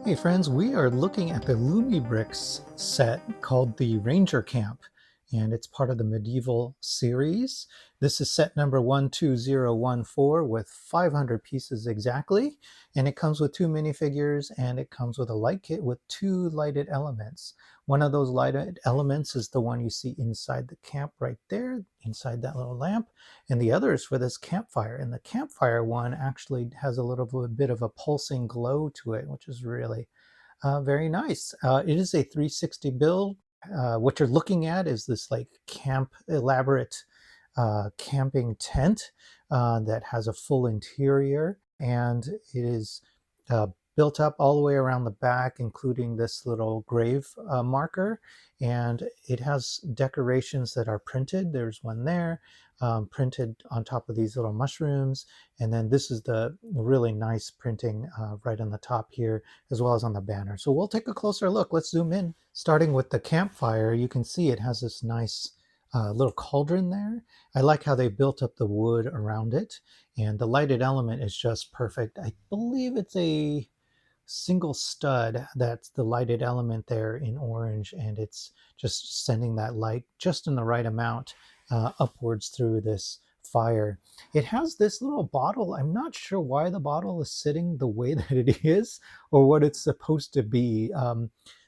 Hey friends, we are looking at the Lumibricks set called the Ranger Camp, and it's part of the medieval series. This is set number 12014 with 500 pieces exactly, and it comes with two minifigures and it comes with a light kit with two lighted elements. One of those lighted elements is the one you see inside the camp right there, inside that little lamp, and the other is for this campfire. And the campfire one actually has a little bit of a pulsing glow to it, which is really very nice. It is a 360 build. What you're looking at is this like elaborate camping tent that has a full interior, and it is uh, built up all the way around the back, including this little grave marker. And it has decorations that are printed. There's one there, printed on top of these little mushrooms. And then this is the really nice printing right on the top here, as well as on the banner. So we'll take a closer look. Let's zoom in. Starting with the campfire, you can see it has this nice little cauldron there. I like how they built up the wood around it, and the lighted element is just perfect. I believe it's a single stud that's the lighted element there in orange, and it's just sending that light just in the right amount upwards through this fire. It has this little bottle. I'm not sure why the bottle is sitting the way that it is or what it's supposed to be.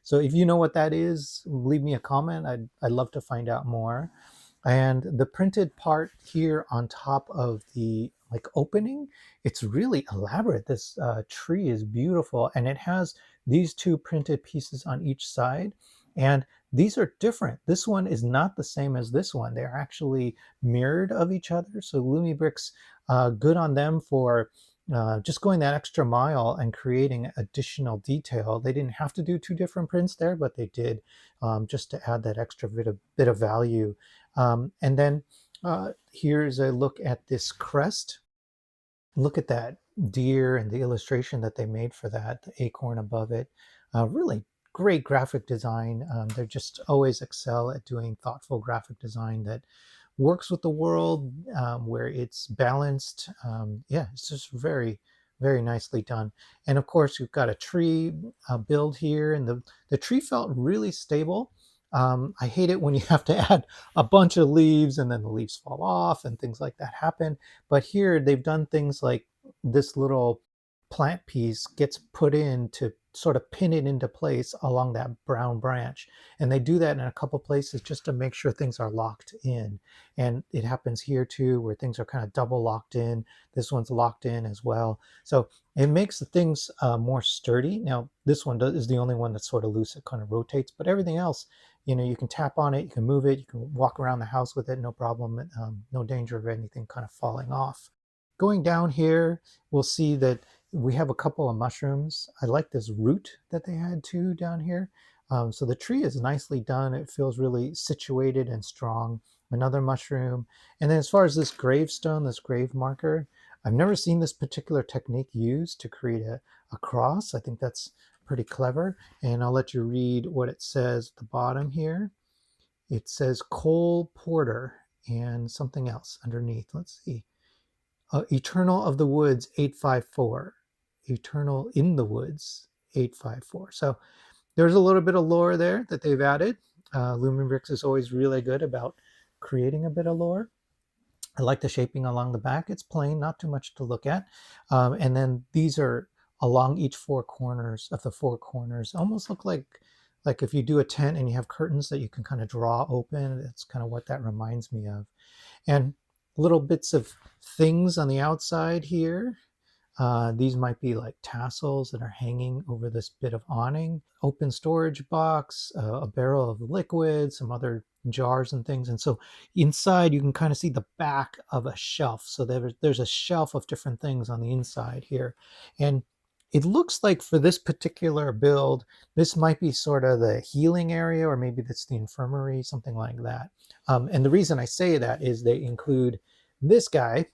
So if you know what that is, leave me a comment. I'd love to find out more. And the printed part here on top of the like opening, it's really elaborate. This tree is beautiful, and it has these two printed pieces on each side, and these are different. This one is not the same as this one. They're actually mirrored of each other. So Lumibricks, good on them for just going that extra mile and creating additional detail. They didn't have to do two different prints there, but they did, just to add that extra bit of value. And then here's a look at this crest. Look at that deer and the illustration that they made for that, the acorn above it. Really great graphic design. They're just always excel at doing thoughtful graphic design that works with the world, where it's balanced. Yeah, it's just very, very nicely done. And of course, you've got a tree build here, and the tree felt really stable. I hate it when you have to add a bunch of leaves and then the leaves fall off and things like that happen. But here they've done things like this little plant piece gets put in to sort of pin it into place along that brown branch. And they do that in a couple places just to make sure things are locked in. And it happens here too, where things are kind of double locked in. This one's locked in as well. So it makes the things more sturdy. Now, this one is the only one that's sort of loose. It kind of rotates, but everything else, you can tap on it, you can move it, you can walk around the house with it, no problem, no danger of anything kind of falling off. Going down here, we'll see that we have a couple of mushrooms. I like this root that they had too down here. So the tree is nicely done. It feels really situated and strong. Another mushroom. And then as far as this gravestone, this grave marker, I've never seen this particular technique used to create a cross. I think that's pretty clever. And I'll let you read what it says at the bottom here. It says Cole Porter and something else underneath. Let's see. Eternal of the Woods 854. Eternal in the Woods 854. So there's a little bit of lore there that they've added. Lumibricks is always really good about creating a bit of lore. I like the shaping along the back. It's plain, not too much to look at. And then these are along each four corners of the four corners. Almost look like if you do a tent and you have curtains that you can kind of draw open. That's kind of what that reminds me of. And little bits of things on the outside here. These might be like tassels that are hanging over this bit of awning, open storage box, a barrel of liquid, some other jars and things. And so inside you can kind of see the back of a shelf. So there's a shelf of different things on the inside here. And it looks like for this particular build, this might be sort of the healing area, or maybe that's the infirmary, something like that. And the reason I say that is they include this guy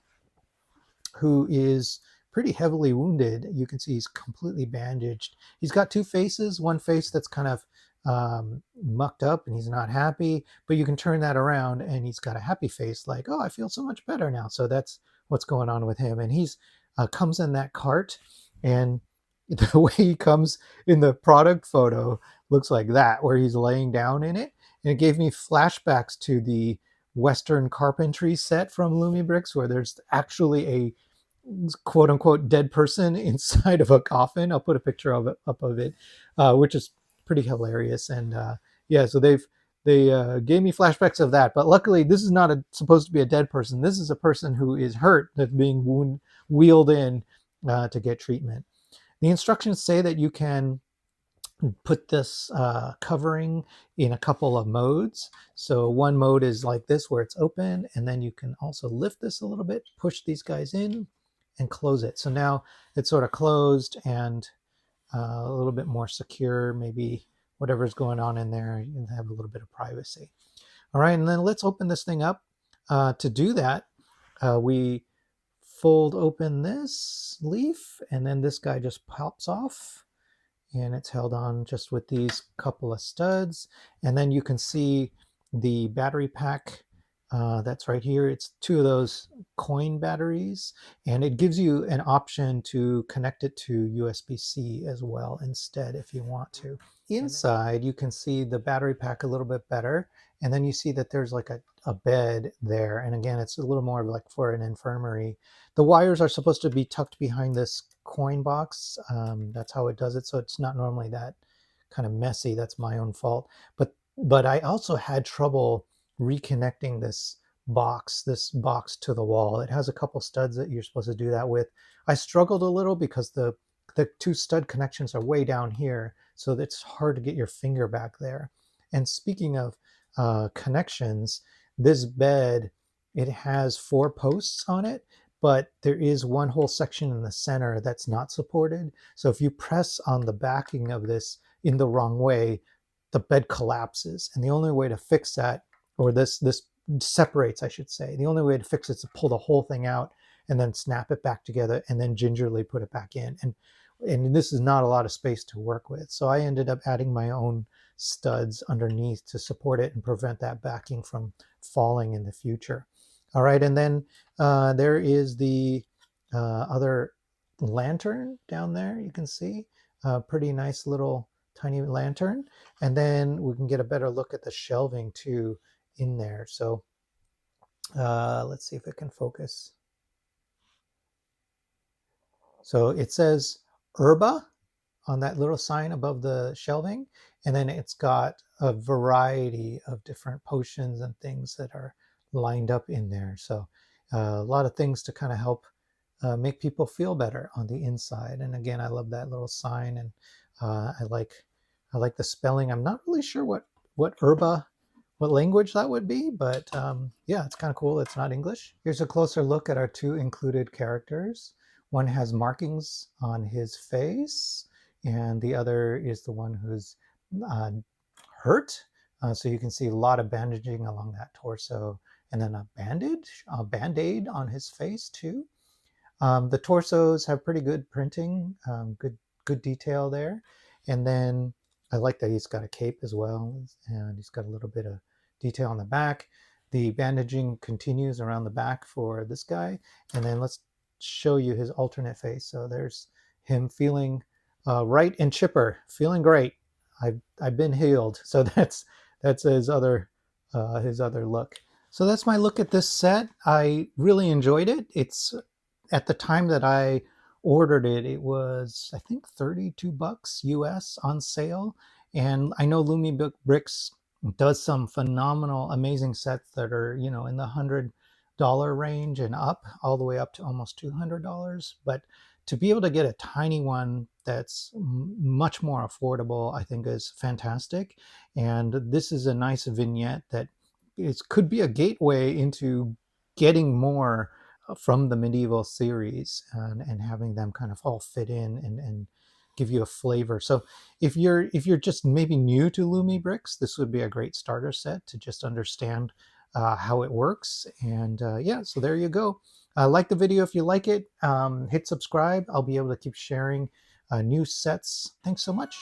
who is pretty heavily wounded. You can see he's completely bandaged. He's got two faces, one face that's kind of mucked up and he's not happy, but you can turn that around and he's got a happy face like, oh, I feel so much better now. So that's what's going on with him. And he's comes in that cart, and the way he comes in the product photo looks like that, where he's laying down in it. And it gave me flashbacks to the Western carpentry set from Lumibricks, where there's actually a quote unquote dead person inside of a coffin. I'll put a picture of it up of it, which is pretty hilarious. And yeah, so they gave me flashbacks of that. But luckily, this is not supposed to be a dead person. This is a person who is hurt that's being wheeled in to get treatment. The instructions say that you can put this covering in a couple of modes. So one mode is like this, where it's open, and then you can also lift this a little bit, push these guys in, and close it. So now it's sort of closed and a little bit more secure. Maybe whatever's going on in there, you can have a little bit of privacy. All right, and then let's open this thing up. To do that, we fold open this leaf, and then this guy just pops off, and it's held on just with these couple of studs. And then you can see the battery pack that's right here. It's 2 of those coin batteries, and it gives you an option to connect it to USB-C as well instead if you want to. Inside, you can see the battery pack a little bit better, and then you see that there's like a bed there. And again, it's a little more like for an infirmary. The wires are supposed to be tucked behind this coin box. That's how it does it, so it's not normally that kind of messy. That's my own fault. But I also had trouble reconnecting this box to the wall. It has a couple studs that you're supposed to do that with. I struggled a little because the 2 stud connections are way down here, so it's hard to get your finger back there. And speaking of connections, this bed, it has 4 posts on it, but there is one whole section in the center that's not supported. So if you press on the backing of this in the wrong way, the bed collapses. And the only way to fix that, or this separates, I should say, the only way to fix it is to pull the whole thing out and then snap it back together and then gingerly put it back in. And this is not a lot of space to work with. So I ended up adding my own studs underneath to support it and prevent that backing from falling in the future. All right, and then there is the other lantern down there. You can see a pretty nice little tiny lantern. And then we can get a better look at the shelving too in there. So let's see if it can focus. So it says Herba on that little sign above the shelving. And then it's got a variety of different potions and things that are lined up in there. So a lot of things to kind of help make people feel better on the inside. And again, I love that little sign, and I like the spelling. I'm not really sure what Herba, what language that would be, but yeah, it's kind of cool. It's not English. Here's a closer look at our 2 included characters. One has markings on his face, and the other is the one who's hurt. So you can see a lot of bandaging along that torso, and then a band-aid on his face too. The torsos have pretty good printing, good detail there. And then I like that he's got a cape as well, and he's got a little bit of detail on the back. The bandaging continues around the back for this guy. And then let's show you his alternate face. So there's him feeling right and chipper, feeling great. I've been healed. So that's his other look. So that's my look at this set. I really enjoyed it. It's at the time that I ordered it, it was I think $32 US on sale. And I know Lumibricks does some phenomenal, amazing sets that are, you know, in the $100 range and up, all the way up to almost $200. But to be able to get a tiny one that's much more affordable, I think is fantastic. And this is a nice vignette that could be a gateway into getting more from the medieval series, and having them kind of all fit in and give you a flavor. So if you're just maybe new to Lumibricks, this would be a great starter set to just understand how it works. And yeah, so there you go. Like the video if you like it. Hit subscribe. I'll be able to keep sharing new sets. Thanks so much.